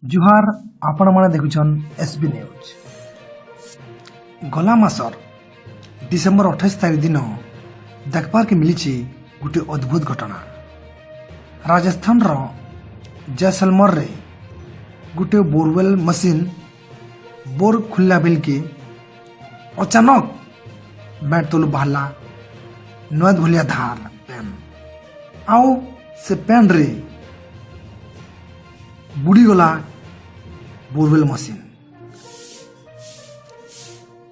जुहार आपण मैंने देखुन एसबी न्यूज। गला मासर डिसेम्बर 28 तारीख दिन देखबार के मिली गोटे अद्भुत घटना। राजस्थान रो जैसलमेर रे गोटे बोरवेल मशीन बोर खुल्ला बेल के अचानक बैट तलु बाहला नद भलिया धार पेन आओ से पेन रे बुड़ी गला बोरवेल मशीन।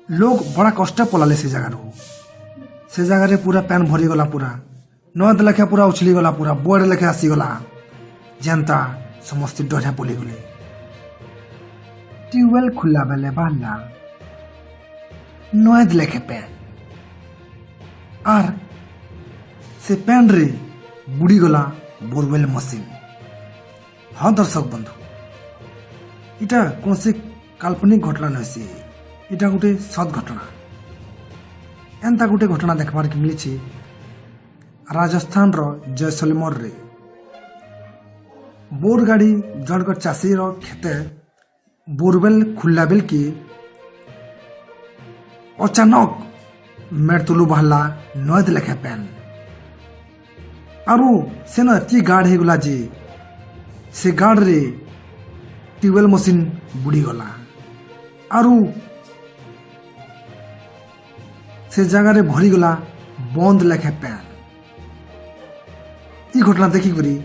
लोग बड़ा कष्ट पलाले से जगह रे पूरा पैन भरी गला पूरा नद लेखे पूरा उछली गला पूरा बोर्ड लेखे आसी गला जनता समस्त डरे पड़ी गले। ट्यूबवेल खुला बेले बाहला नद लेखे पैन आर से पैन रे बुड़ी गला बोरवेल मशीन। हाँ दर्शक बंधु, इटा कौन से काल्पनिक घटना नहीं, इटा गोटे सत घटना। एंता गोटे घटना देखबार के मिली राजस्थान रो जैसलमेर रे बोर गाड़ी जड़क चाषी रो खेते बोरवेल खुला बेल की अचानक मेड़ तुलु बहला नद लेखे पैन आरु सेना एति गाढ़ हो गला जे से गाड़ रे ट्यूबवेल मशीन बुड़ी गला आरु से जगह रे भरी गला बंद लेखे पैन। ई घटना देखी करी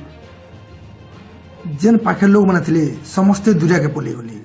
जेन पाखे लोग माने थिले समस्ते दुरिया के पली गली।